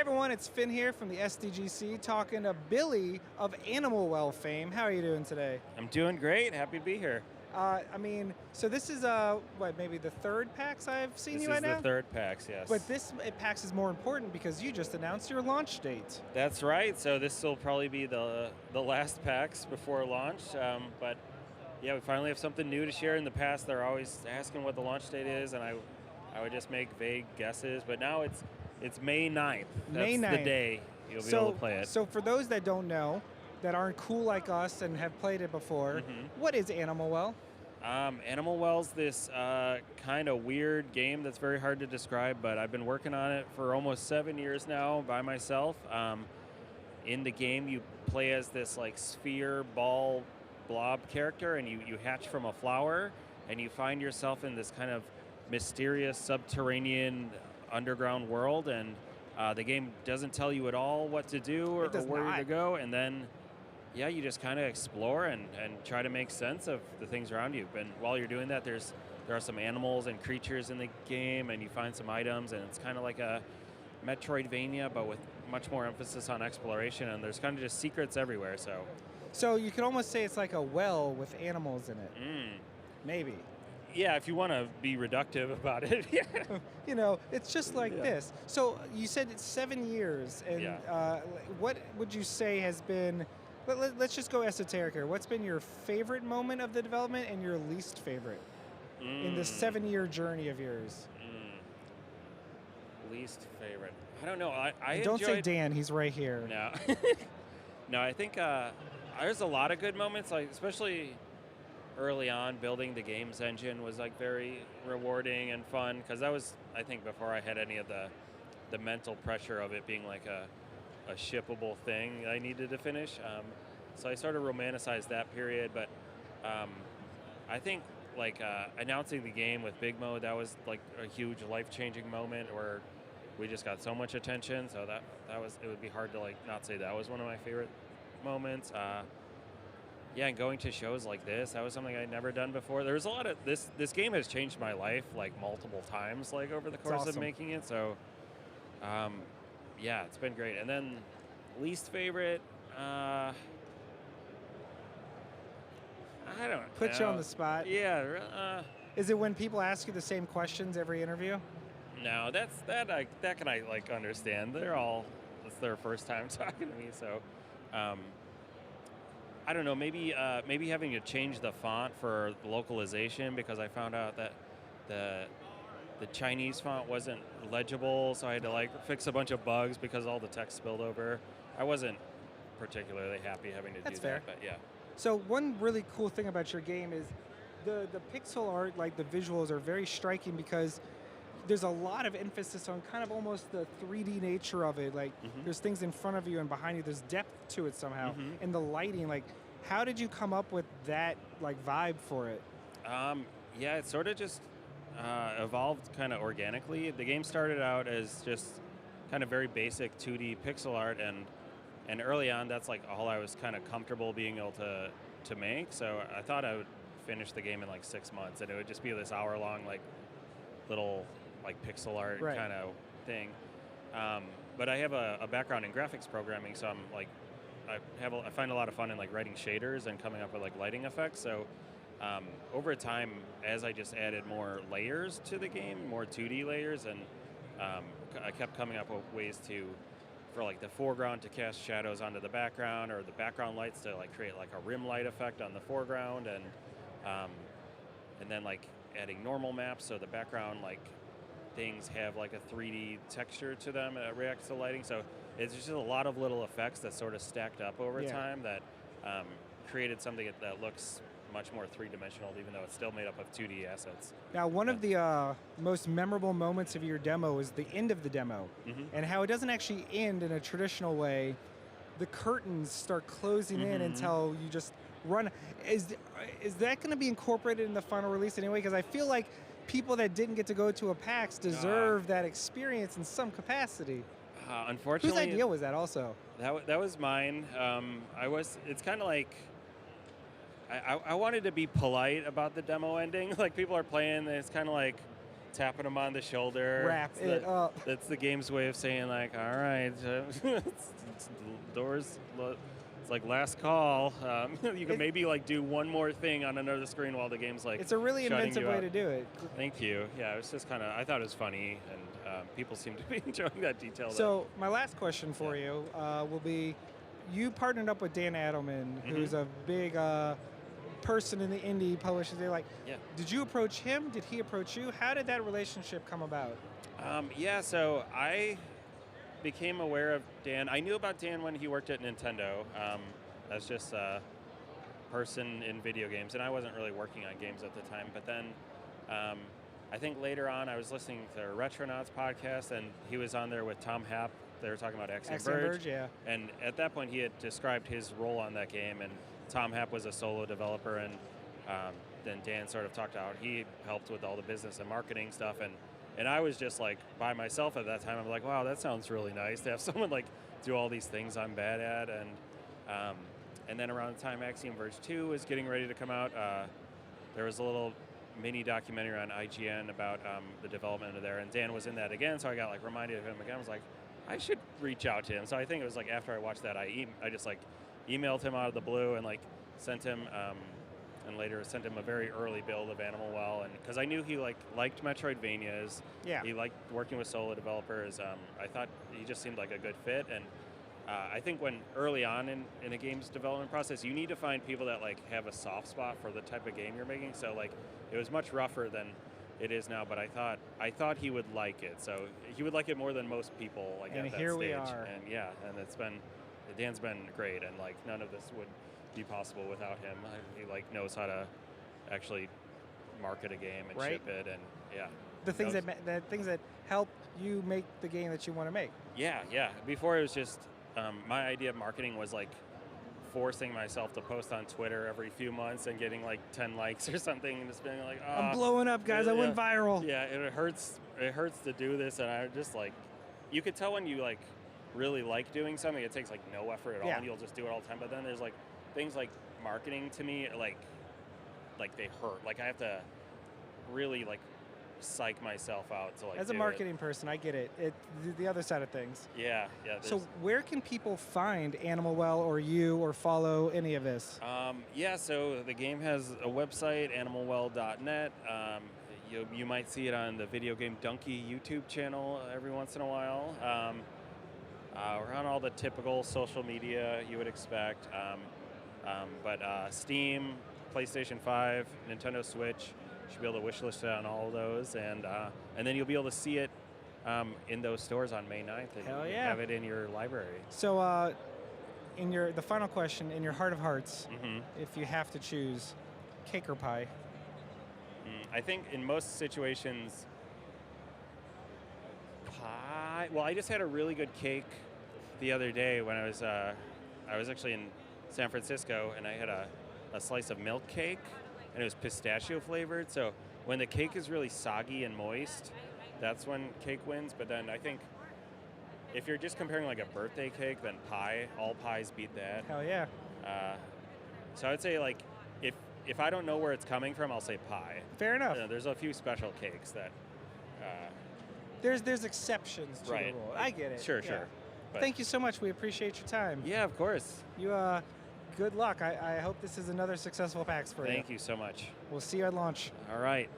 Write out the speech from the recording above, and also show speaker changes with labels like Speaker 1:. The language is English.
Speaker 1: everyone, it's Finn here from the SDGC talking to Billy of Animal Well fame. How are you doing today?
Speaker 2: I'm doing great. Happy to be here.
Speaker 1: So this is, maybe the third PAX I've seen
Speaker 2: This
Speaker 1: you at
Speaker 2: is
Speaker 1: now?
Speaker 2: the third PAX, yes.
Speaker 1: But this PAX is more important because you just announced your launch date.
Speaker 2: That's right. So this will probably be the last PAX before launch. But yeah, we finally have something new to share. In the past, they're always asking what the launch date is, and I would just make vague guesses. But now it's May 9th. That's
Speaker 1: May 9th.
Speaker 2: the day you'll be able to play it.
Speaker 1: So for those that don't know, that aren't cool like us and have played it before, what is Animal Well?
Speaker 2: Animal Well's this kind of weird game that's very hard to describe, but I've been working on it for almost 7 years now by myself. In the game, you play as this like sphere, ball, blob character, and you hatch from a flower, and you find yourself in this kind of mysterious subterranean underground world, and the game doesn't tell you at all what to do or where to go, and then you just kind of explore and try to make sense of the things around you. And while you're doing that, there are some animals and creatures in the game, and you find some items, and it's kind of like a Metroidvania, but with much more emphasis on exploration, and there's kind of just secrets everywhere.
Speaker 1: So you could almost say it's like a well with animals in it. Maybe.
Speaker 2: Yeah, if you want to be reductive about it. Yeah.
Speaker 1: It's just like this. So you said it's 7 years, and what would you say has been, let's just go esoteric here. What's been your favorite moment of the development and your least favorite in this 7-year journry of yours?
Speaker 2: Least favorite. I don't know.
Speaker 1: Don't say Dan, he's right here.
Speaker 2: No. No, I think there's a lot of good moments, like especially early on. Building the games engine was like very rewarding and fun, because that was, I think, before I had any of the mental pressure of it being like a shippable thing I needed to finish. So I sort of romanticized that period, but I think like announcing the game with Big Mode, that was like a huge life-changing moment where we just got so much attention. So that was, it would be hard to like not say that was one of my favorite moments. And going to shows like this, that was something I'd never done before. There was a lot of this game has changed my life like multiple times, like over the course of making it. So it's been great. And then least favorite, I don't know.
Speaker 1: Put you on the spot.
Speaker 2: Yeah.
Speaker 1: Is it when people ask you the same questions every interview?
Speaker 2: No, that can I like understand. It's their first time talking to me, so I don't know. Maybe having to change the font for localization, because I found out that the Chinese font wasn't legible, so I had to like fix a bunch of bugs because all the text spilled over. I wasn't particularly happy having to do that, but yeah.
Speaker 1: So one really cool thing about your game is the pixel art, like the visuals, are very striking because there's a lot of emphasis on kind of almost the 3D nature of it. Like there's things in front of you and behind you. There's depth to it somehow. And the lighting, like how did you come up with that like vibe for it?
Speaker 2: It sort of just evolved kind of organically. The game started out as just kind of very basic 2D pixel art, and early on that's like all I was kind of comfortable being able to make. So I thought I would finish the game in like 6 months, and it would just be this hour-long like little like pixel art kind of thing. But I have a background in graphics programming, so I'm like I find a lot of fun in like writing shaders and coming up with like lighting effects. So over time, as I just added more layers to the game, more 2D layers, and I kept coming up with ways for like the foreground to cast shadows onto the background, or the background lights to like create like a rim light effect on the foreground, and then like adding normal maps so the background like things have like a 3D texture to them that reacts to lighting. So it's just a lot of little effects that sort of stacked up over time that created something that looks much more three-dimensional, even though it's still made up of 2D assets.
Speaker 1: Now, one of the most memorable moments of your demo is the end of the demo, and how it doesn't actually end in a traditional way. The curtains start closing in until you just run. Is that going to be incorporated in the final release anyway? Because I feel like people that didn't get to go to a PAX deserve that experience in some capacity.
Speaker 2: Unfortunately,
Speaker 1: whose idea was that? Also,
Speaker 2: that was mine. It's kind of like I wanted to be polite about the demo ending. Like people are playing, and it's kind of like tapping them on the shoulder.
Speaker 1: Wrap
Speaker 2: It's
Speaker 1: it up.
Speaker 2: That's the game's way of saying like, all right, it's doors. It's like last call. You can maybe like do one more thing on another screen while the game's like.
Speaker 1: It's a really
Speaker 2: shutting
Speaker 1: inventive
Speaker 2: you
Speaker 1: way
Speaker 2: out.
Speaker 1: to do it.
Speaker 2: Thank you. Yeah, it was just kind of. I thought it was funny, and people seem to be enjoying that detail.
Speaker 1: So my last question for you will be: you partnered up with Dan Adelman, who's a big person in the indie publishers. Did you approach him? Did he approach you? How did that relationship come about?
Speaker 2: So I became aware of Dan. I knew about Dan when he worked at Nintendo as just a person in video games, and I wasn't really working on games at the time. But then I think later on I was listening to Retronauts podcast, and he was on there with Tom Happ. They were talking about Axiom Verge.
Speaker 1: Yeah.
Speaker 2: And at that point he had described his role on that game, and Tom Happ was a solo developer, and then Dan sort of talked out. He helped with all the business and marketing stuff, and I was just like by myself at that time. I'm like, wow, that sounds really nice to have someone like do all these things I'm bad at. And then around the time Axiom Verge 2 was getting ready to come out, there was a little mini documentary on IGN about the development of there, and Dan was in that again, so I got like reminded of him again. I was like, I should reach out to him. So I think it was like after I watched that, I just like emailed him out of the blue and like sent him and later sent him a very early build of Animal Well, and because I knew he liked Metroidvanias, he liked working with solo developers. I thought he just seemed like a good fit, and I think when early on in a game's development process, you need to find people that like have a soft spot for the type of game you're making. So like it was much rougher than it is now, but I thought he would like it. So he would like it more than most people like
Speaker 1: and
Speaker 2: at that
Speaker 1: here
Speaker 2: stage.
Speaker 1: we are.
Speaker 2: And Dan's been great, and like none of this would be possible without him. He like knows how to actually market a game and ship it, and
Speaker 1: the things that help you make the game that you want to make.
Speaker 2: Before it was just my idea of marketing was like forcing myself to post on Twitter every few months and getting like 10 likes or something, and just being like,
Speaker 1: I'm blowing up, guys. I went viral.
Speaker 2: Yeah, it hurts to do this, and I just like, you could tell when you like really like doing something, it takes like no effort at all, and you'll just do it all the time. But then there's like things like marketing to me, like they hurt. Like I have to really like psych myself out to like.
Speaker 1: As a marketing person, I get it. The other side of things.
Speaker 2: Yeah.
Speaker 1: So where can people find Animal Well or you, or follow any of this?
Speaker 2: So the game has a website, animalwell.net. You might see it on the Video Game Donkey YouTube channel every once in a while. We're on all the typical social media you would expect. But Steam, PlayStation 5, Nintendo Switch, you should be able to wishlist it on all of those, and then you'll be able to see it in those stores on May 9th, and have it in your library.
Speaker 1: So, the final question, in your heart of hearts, if you have to choose, cake or pie?
Speaker 2: I think in most situations, pie. Well, I just had a really good cake the other day when I was actually in San Francisco, and I had a slice of milk cake, and it was pistachio flavored. So when the cake is really soggy and moist, that's when cake wins. But then I think if you're just comparing like a birthday cake, then pie. All pies beat that.
Speaker 1: Hell yeah.
Speaker 2: So I would say like if I don't know where it's coming from, I'll say pie.
Speaker 1: Fair enough.
Speaker 2: There's a few special cakes that.
Speaker 1: There's exceptions to the rule. I get it.
Speaker 2: Sure. But
Speaker 1: thank you so much. We appreciate your time.
Speaker 2: Yeah, of course.
Speaker 1: Good luck. I hope this is another successful PAX for you.
Speaker 2: Thank you so much.
Speaker 1: We'll see you at launch.
Speaker 2: All right.